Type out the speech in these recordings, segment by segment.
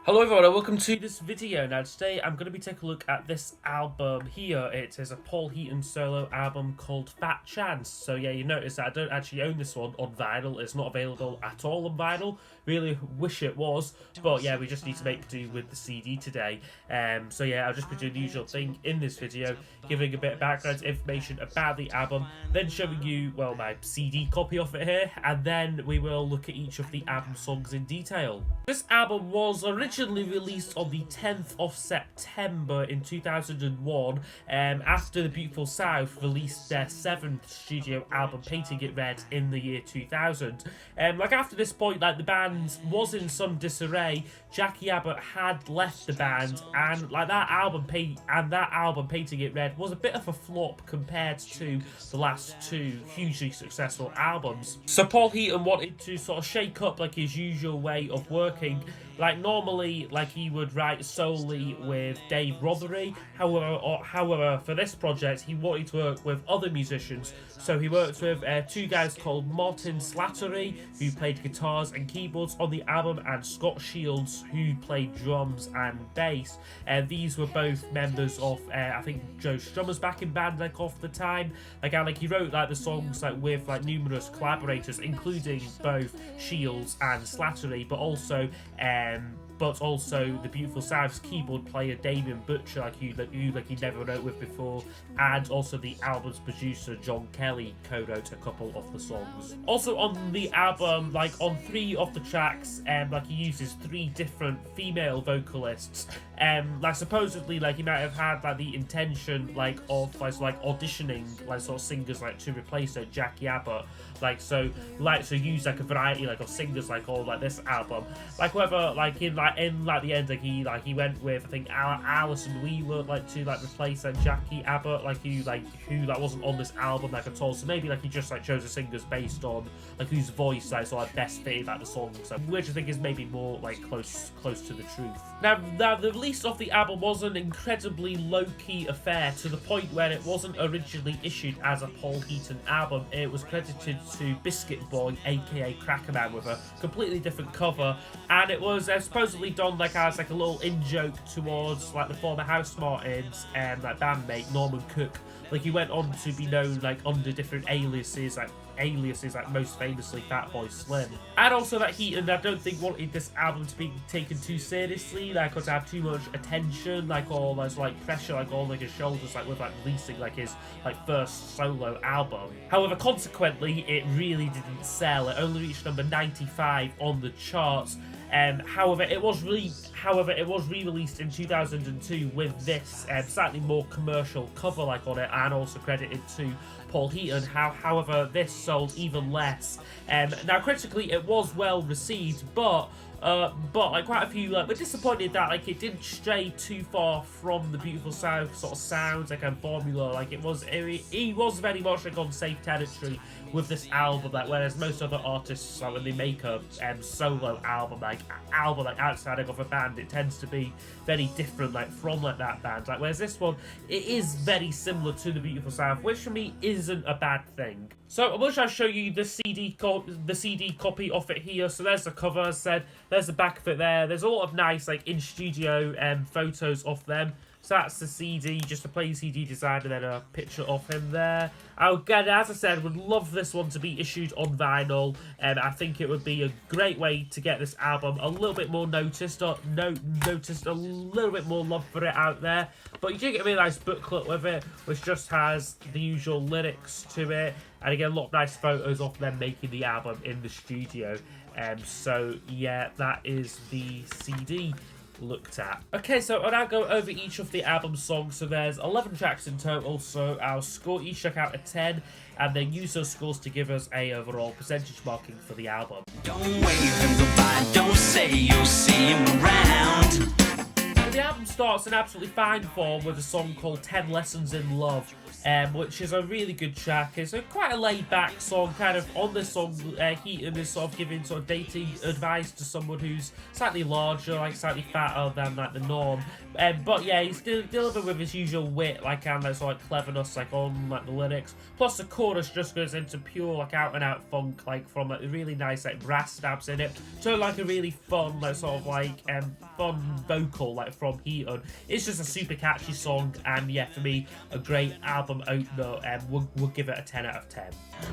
Hello everyone and welcome to this video. Now today I'm going to be taking a look at this album here. It is a Paul Heaton solo album called Fat Chance. So yeah, you notice that I don't actually own this one on vinyl. It's not available at all on vinyl. Really wish it was, but yeah, we just need to make do with the CD today. So yeah, I'll just be doing the usual thing in this video, giving a bit of background information about the album, then showing you, well, my CD copy of it here, and then we will look at each of the album songs in detail. This album was originally released on the 10th of September in 2001, after the Beautiful South released their 7th studio album, Painting It Red, in the year 2000. Like after this point, like the band was in some disarray. Jackie Abbott had left the band, and like that album Painting It Red was a bit of a flop compared to the last two hugely successful albums. So Paul Heaton wanted to sort of shake up like his usual way of working. Like normally, like he would write solely with Dave Rothery. However, for this project, he wanted to work with other musicians. So he worked with two guys called Martin Slattery, who played guitars and keyboards on the album, and Scott Shields, who played drums and bass. These were both members of, I think, Joe Strummer's backing band, like off the time. Like he wrote like the songs like with like numerous collaborators, including both Shields and Slattery, but also the Beautiful South's keyboard player Damien Butcher, like who he never wrote with before, and also the album's producer John Kelly co-wrote a couple of the songs. Also on the album, like on 3 of the tracks, like he uses 3 different female vocalists. Like supposedly, like he might have had like the intention like of like auditioning like sort of singers like to replace Jackie Abbott, so use like a variety like of singers like all like this album. Like whoever like in the end he went with I think Alias and Wheeler to replace Jackie Abbott who wasn't on this album at all. So maybe he just chose the singers based on whose voice best fitted the songs, which I think is maybe more close to the truth. Now the release of the album was an incredibly low-key affair, to the point where it wasn't originally issued as a Paul Heaton album. It was credited to Biscuit Boy AKA Crackerman with a completely different cover, and it was supposedly done as a little in-joke towards the former Housemartin's bandmate Norman Cook. He went on to be known under different aliases, most famously Fatboy Slim. And also that Heaton, I don't think, wanted this album to be taken too seriously, or to have too much attention, all those pressure on his shoulders, with releasing his first solo album. However, consequently, it really didn't sell. It only reached number 95 on the charts. However, it was re-released in 2002 with this slightly more commercial cover on it, and also credited to Paul Heaton. However, this sold even less. Now, critically, it was well received, but quite a few were disappointed that it didn't stray too far from the Beautiful South sort of sounds and formula. He was very much on safe territory with this album, whereas most other artists when they make a solo album outside of a band, it tends to be very different from that band. Whereas this one, it is very similar to the Beautiful South, which for me isn't a bad thing. So I'm going to try to show you the CD copy of it here. So there's the cover, as I said, there's the back of it there. There's a lot of nice in-studio photos of them. So that's the CD, just a plain CD design, and then a picture of him there. Again, as I said, would love this one to be issued on vinyl, and I think it would be a great way to get this album a little bit more noticed, a little bit more love for it out there. But you do get a really nice booklet with it, which just has the usual lyrics to it, and again, a lot of nice photos of them making the album in the studio. So yeah, that is the CD looked at. Okay, so I'll now go over each of the album songs. So there's 11 tracks in total, so I'll score each track out of 10 and then use those scores to give us a overall percentage marking for the album. Don't wave him goodbye, don't say you'll see him around. For the album starts in absolutely fine form with a song called 10 Lessons in Love, which is a really good track. It's quite a laid-back song. Kind of on this song, Heaton is sort of giving sort of dating advice to someone who's slightly larger, like slightly fatter than like the norm. But yeah, he's delivered with his usual wit, like and like, sort of cleverness, like on like the lyrics. Plus the chorus just goes into pure like out-and-out funk, like from like really nice like brass stabs in it. So like a really fun, like sort of like fun vocal like from Heaton. It's just a super catchy song, and yeah, for me, a great album opener. We'll give it a 10 out of 10.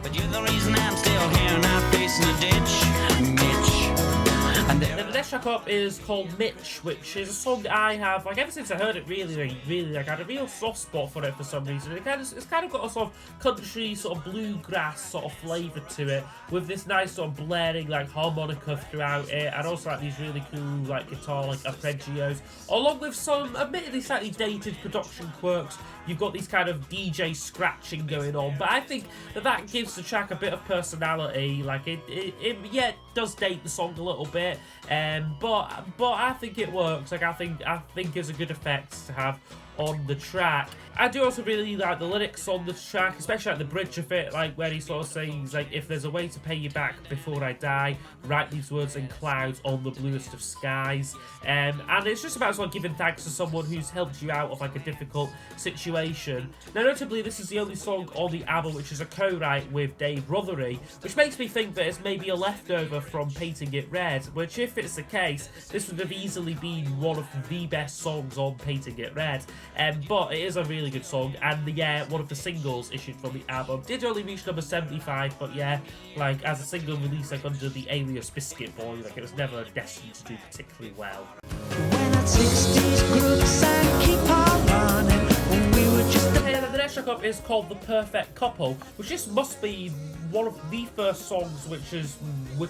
But you're the reason I'm still here, not facing a ditch, Mitch. And then the next track up is called Mitch, which is a song that I have, like, ever since I heard it, really like, I had a real soft spot for it for some reason. It's kind of got a sort of country, sort of bluegrass sort of flavour to it, with this nice sort of blaring, like, harmonica throughout it, and also, like, these really cool, like, guitar, like, arpeggios, along with some, admittedly, slightly dated production quirks. You've got these kind of DJ scratching going on, but I think that gives the track a bit of personality. Like it does date the song a little bit, but I think it works. Like I think it's a good effect to have on the track. I do also really like the lyrics on the track, especially like the bridge of it, like where he sort of sings like, if there's a way to pay you back before I die, write these words in clouds on the bluest of skies. And it's just about sort of giving thanks to someone who's helped you out of like a difficult situation. Now notably, this is the only song on the album which is a co-write with Dave Rothery, which makes me think that it's maybe a leftover from Painting It Red, which if it's the case, this would have easily been one of the best songs on Painting It Red. But it is a really good song, and one of the singles issued from the album did only reach number 75, but yeah, like as a single release like under the alias Biscuit Boy, like it was never destined to do particularly well. The next track up is called The Perfect Couple, which just must be one of the first songs which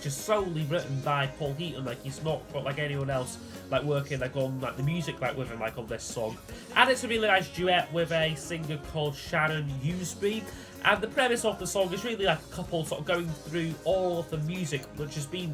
is solely written by Paul Heaton. Like he's not got like anyone else like working like on like the music like with him like on this song. And it's a really nice duet with a singer called Shannon Usby. And the premise of the song is really like a couple sort of going through all of the music which has been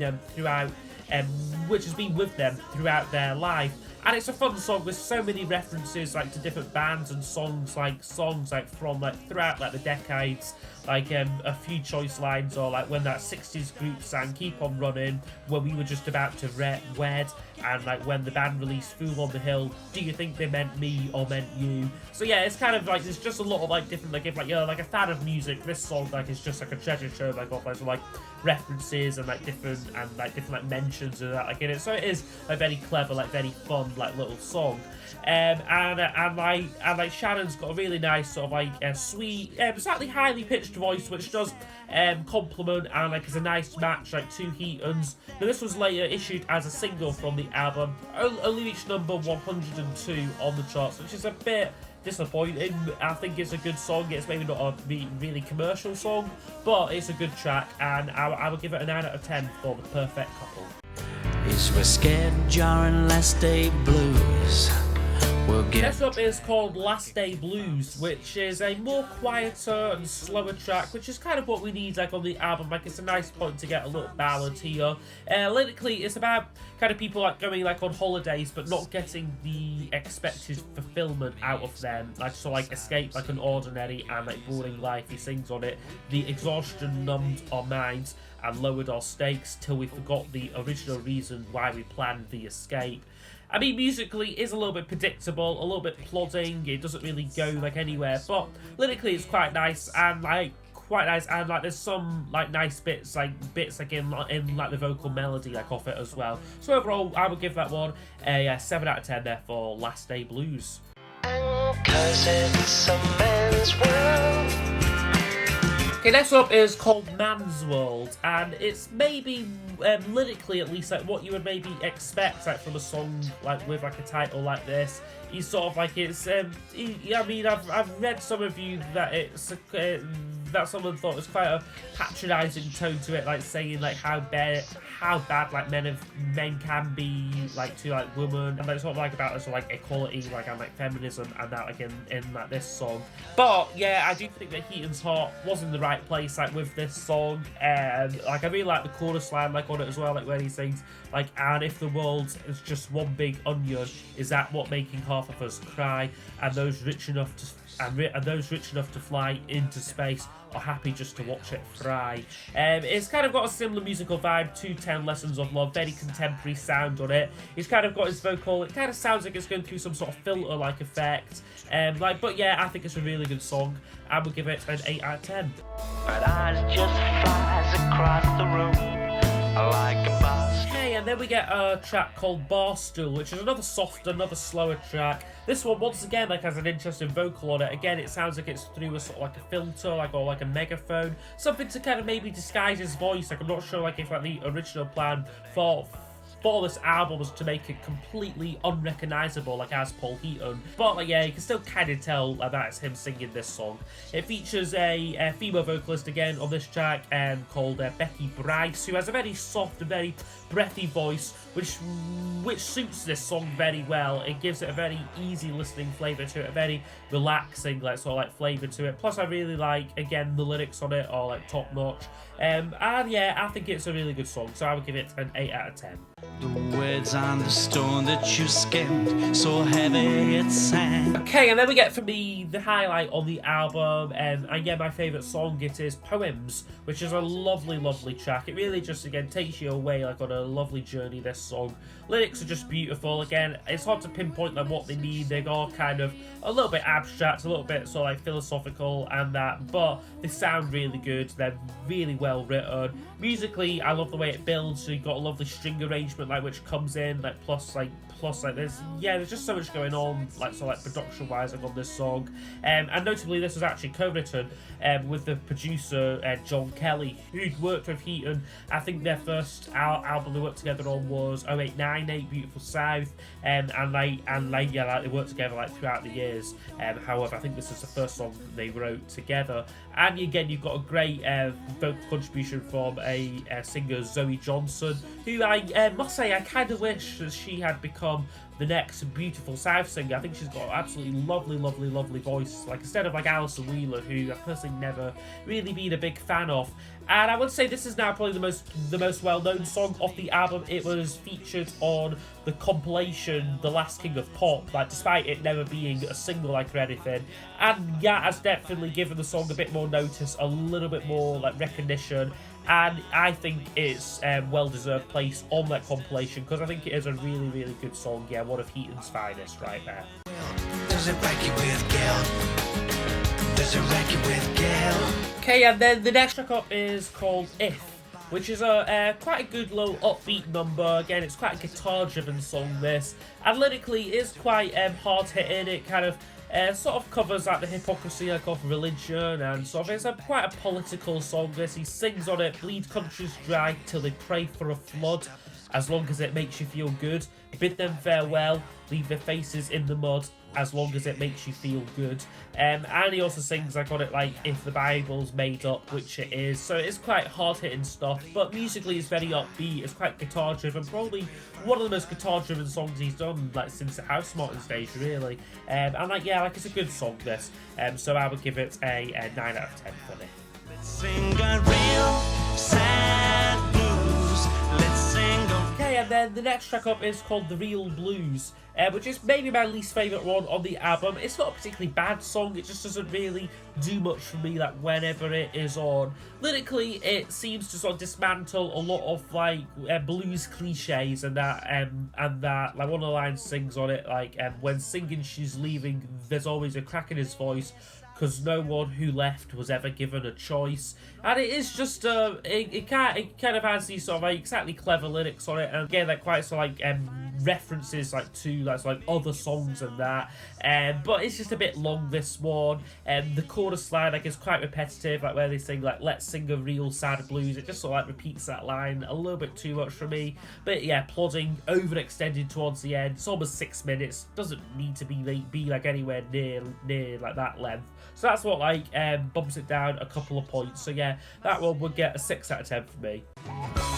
with them throughout their life. And it's a fun song with so many references like to different bands and songs from like throughout like the decades. Like a few choice lines are like when that 60s group sang Keep On Running, when we were just about to wed, and like when the band released Fool on the Hill, do you think they meant me or meant you? So yeah, it's kind of like there's just a lot of like different, like if like you're like a fan of music, this song like is just like a treasure trove like of like references and like different like mentions and that like in it. So it is a very clever, like very fun like little song. And Shannon's got a really nice sort of like sweet, slightly highly pitched voice, which does complement and like is a nice match like to Heaton's. Now this was later issued as a single from the album, only reached number 102 on the charts, which is a bit disappointing. I think it's a good song. It's maybe not a really commercial song, but it's a good track, and I would give it a 9 out of 10 for The Perfect Couple. It's we're scared, jarring last day blues. Next up is called Last Day Blues, which is a more quieter and slower track, which is kind of what we need like on the album. Like it's a nice point to get a little ballad here. Lyrically, it's about kind of people like going like on holidays but not getting the expected fulfillment out of them. Like so like escape like an ordinary and like boring life. He sings on it. The exhaustion numbed our minds and lowered our stakes till we forgot the original reason why we planned the escape. I mean, musically is a little bit predictable, a little bit plodding. It doesn't really go like anywhere, but lyrically it's quite nice and like there's some like nice bits like in like the vocal melody like off it as well. So overall, I would give that one a 7 out of 10 there for Last Day Blues. And 'cause it's a man's world. Okay, next up is called Man's World, and it's maybe lyrically at least like what you would maybe expect like from a song like with like a title like this. He's sort of like it's I mean I've read some of you that it's that someone thought was quite a patronising tone to it, like saying like how bad like men can be like to like women, and like sort of like about this like equality, like and like feminism and that like in like this song. But yeah, I do think that Heaton's heart was in the right place like with this song, and like I really like the chorus line like on it as well, like where he sings like, and if the world is just one big onion, is that what making half of us cry? And those rich enough to fly into space are happy just to watch it fry. It's kind of got a similar musical vibe to 10 Lessons of Love, very contemporary sound on it. He's kind of got his vocal, it kind of sounds like it's going through some sort of filter-like effect. But yeah, I think it's a really good song. I would give it an 8 out of 10. But eyes just flies across the room like a bus. Okay, and then we get a track called Barstool, which is another softer, another slower track. This one, once again, like has an interesting vocal on it. Again, it sounds like it's through a sort of like a filter, like or like a megaphone, something to kind of maybe disguise his voice. Like I'm not sure, like if like the original plan for this album was to make it completely unrecognisable, like as Paul Heaton. But like yeah, you can still kind of tell like that it's him singing this song. It features a female vocalist again on this track called Becky Bryce, who has a very soft and very breathy voice, which suits this song very well. It gives it a very easy listening flavour to it, a very relaxing like sort of like flavour to it. Plus I really like, again, the lyrics on it are like top notch. And yeah, I think it's a really good song, so I would give it an 8 out of 10. The words on the stone that you skimmed, so heavy it sang. Okay, and then we get for me the highlight on the album, and yeah, my favourite song, it is Poems, which is a lovely, lovely track. It really just, again, takes you away like on a lovely journey, this song. Lyrics are just beautiful. Again, it's hard to pinpoint like what they mean. They are kind of a little bit abstract, a little bit sort of like philosophical and that, but they sound really good. They're really well written. Musically, I love the way it builds. So you've got a lovely string arrangement like which comes in, like plus there's just so much going on, like so like production wise like on this song. And notably this was actually co-written with the producer John Kelly, who'd worked with Heaton. I think their first album they worked together on was 0898 Beautiful South, and they worked together like throughout the years. However, I think this is the first song they wrote together. And again, you've got a great vocal contribution from a singer, Zoe Johnson, who I must say I kind of wish that she had become the next Beautiful South singer. I think she's got an absolutely lovely, lovely, lovely voice. Like instead of like Alison Wheeler, who I've personally never really been a big fan of. And I would say this is now probably the most well-known song off the album. It was featured on the compilation The Last King of Pop, like despite it never being a single like or anything. And yeah, has definitely given the song a bit more notice, a little bit more like recognition. And I think it's well-deserved place on that compilation because I think it is a really, really good song. Yeah, one of Heaton's finest right there. There's a record with Gil. There's a record with Gil. Okay, and then the next track up is called If, which is a quite a good low upbeat number. Again, it's quite a guitar-driven song, this. And lyrically, it is quite hard-hitting. It kind of sort of covers like the hypocrisy like of religion, and sort of it's quite a political song, this. He sings on it, bleed countries dry till they pray for a flood, as long as it makes you feel good. Bid them farewell, leave their faces in the mud, as long as it makes you feel good. And he also sings like on it like if the Bible's made up, which it is. So it's quite hard-hitting stuff, but musically it's very upbeat. It's quite guitar-driven, probably one of the most guitar-driven songs he's done like since the Housemartin stage, really. And like yeah, like it's a good song, this. So I would give it a 9 out of 10 for me. Let's sing a real sad blues. Let's sing a... Okay, and then the next track up is called The Real Blues, which is maybe my least favourite one on the album. It's not a particularly bad song, it just doesn't really do much for me like whenever it is on. Lyrically, it seems to sort of dismantle a lot of like blues cliches and that like one of the lines sings on it like when singing she's leaving, there's always a crack in his voice, because no one who left was ever given a choice. And it is just it kind of has these sort of like exactly clever lyrics on it, and again like quite sort of like references like to like other songs and that, but it's just a bit long, this one. The chorus line like is quite repetitive, like where they sing like "Let's sing a real sad blues." It just sort of like repeats that line a little bit too much for me. But yeah, plodding, overextended towards the end. It's almost 6 minutes. Doesn't need to be like anywhere near like that length. So that's what like bumps it down a couple of points. So yeah, that one would get a 6 out of 10 for me.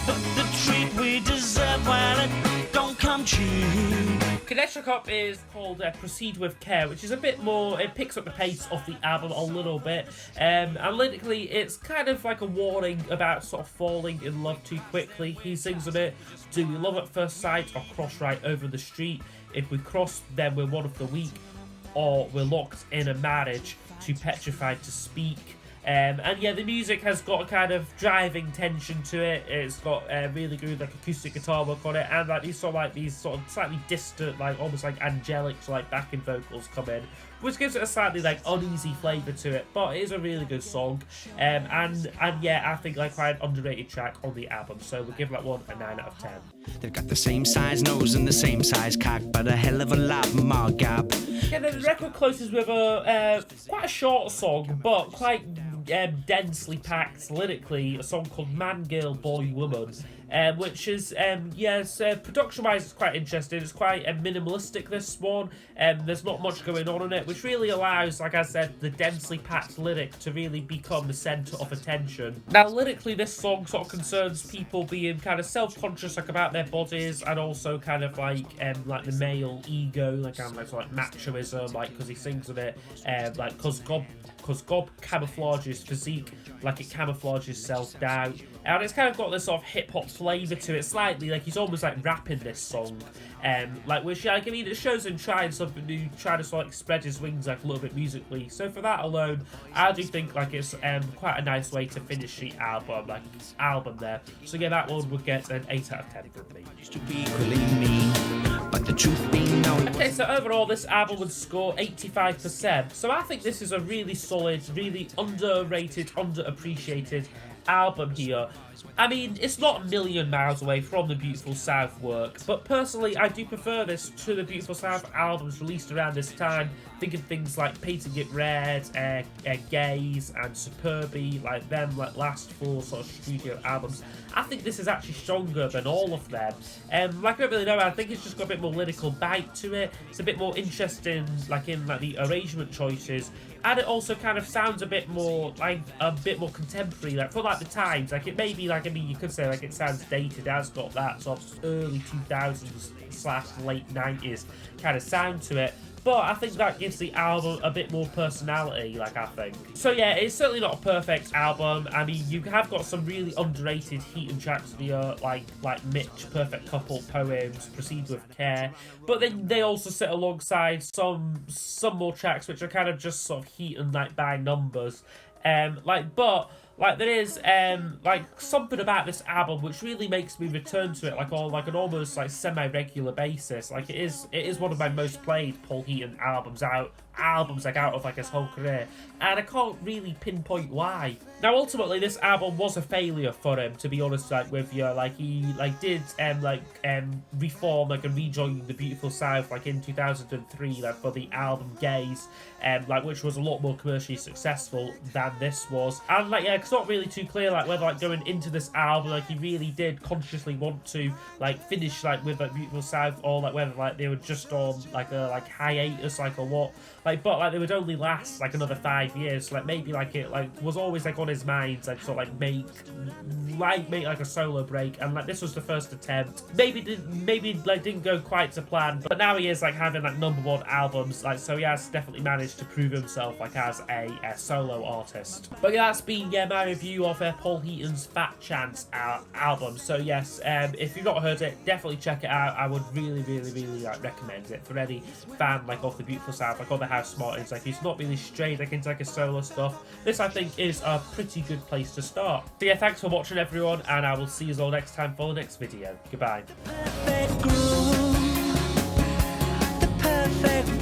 But the treat we deserve, well, it don't come cheap. Okay, next track up is called Proceed With Care, which is a bit more, it picks up the pace of the album a little bit. And lyrically, it's kind of like a warning about sort of falling in love too quickly. He sings on it, "Do we love at first sight or cross right over the street? If we cross, then we're one of the weak, or we're locked in a marriage, too petrified to speak." And yeah, the music has got a kind of driving tension to it. It's got really good like acoustic guitar work on it, and like these sort of slightly distant, like almost like angelic like backing vocals come in, which gives it a slightly like uneasy flavour to it. But it is a really good song, and yeah, I think like quite an underrated track on the album. So we'll give that one a 9 out of 10. They've got the same size nose and the same size cock, but a hell of a lot more gab. Yeah, then the record closes with a quite a short song, but quite densely packed lyrically, a song called "Man, Girl, Boy, Woman," which is production-wise it's quite interesting. It's quite minimalistic, this one. There's not much going on in it, which really allows, like I said, the densely packed lyric to really become the centre of attention. Now, lyrically, this song sort of concerns people being kind of self-conscious like about their bodies, and also kind of like the male ego, like kind of like, sort of like machoism, like because he sings of it, like because God camouflages physique like it camouflages self-doubt. And it's kind of got this sort of hip-hop flavour to it, slightly, like he's almost like rapping this song. Like which, like, I mean, it shows him trying something new, trying to sort of like spread his wings like a little bit musically. So for that alone, I do think like it's quite a nice way to finish the album there. So yeah, that one would get an 8 out of 10 from me. Used to be equally mean, but the truth be known. Okay, so overall this album would score 85%. So I think this is a really solid, really underrated, underappreciated album here. I mean, it's not a million miles away from the Beautiful South work, but personally I do prefer this to the Beautiful South albums released around this time. Think of things like Painting It Red, Gaze and Superby, like them like last 4 sort of studio albums. I think this is actually stronger than all of them. Like I don't really know, I think it's just got a bit more lyrical bite to it. It's a bit more interesting, like in like the arrangement choices. And it also kind of sounds a bit more contemporary, like for like the times. Like it may be like, I mean, you could say like it sounds dated. It has got that sort of early 2000s / late 90s kind of sound to it. But I think that gives the album a bit more personality, like I think. So yeah, it's certainly not a perfect album. I mean, you have got some really underrated Heaton tracks here, like Mitch, Perfect Couple, Poems, Proceed With Care. But then they also sit alongside some more tracks which are kind of just sort of Heaton like by numbers. Like there is like something about this album which really makes me return to it like on like an almost like semi-regular basis. Like it is one of my most played Paul Heaton albums like out of like his whole career, and I can't really pinpoint why. Now ultimately this album was a failure for him, to be honest like with you. Like he like did reform like and rejoin the Beautiful South like in 2003 like for the album Gaze, like which was a lot more commercially successful than this was. And like yeah, it's not really too clear like whether like going into this album like he really did consciously want to like finish like with like Beautiful South, or like whether like they were just on like a like hiatus like or what. Like, but like they would only last like another 5 years. So, like maybe like it like was always like on his mind like sort of like make like a solo break, and like this was the first attempt. Maybe didn't go quite to plan, but now he is like having like #1 albums. Like so he has definitely managed to prove himself like as a solo artist. But yeah, that's been my review of Paul Heaton's Fat Chance album. So yes, if you've not heard it, definitely check it out. I would really like recommend it for any fan like of the Beautiful South, like all the Housemartins. Like he's not really strayed like into like his solo stuff. This I think is a pretty good place to start. So yeah, thanks for watching everyone, and I will see you all next time for the next video. Goodbye. Perfect groove, the perfect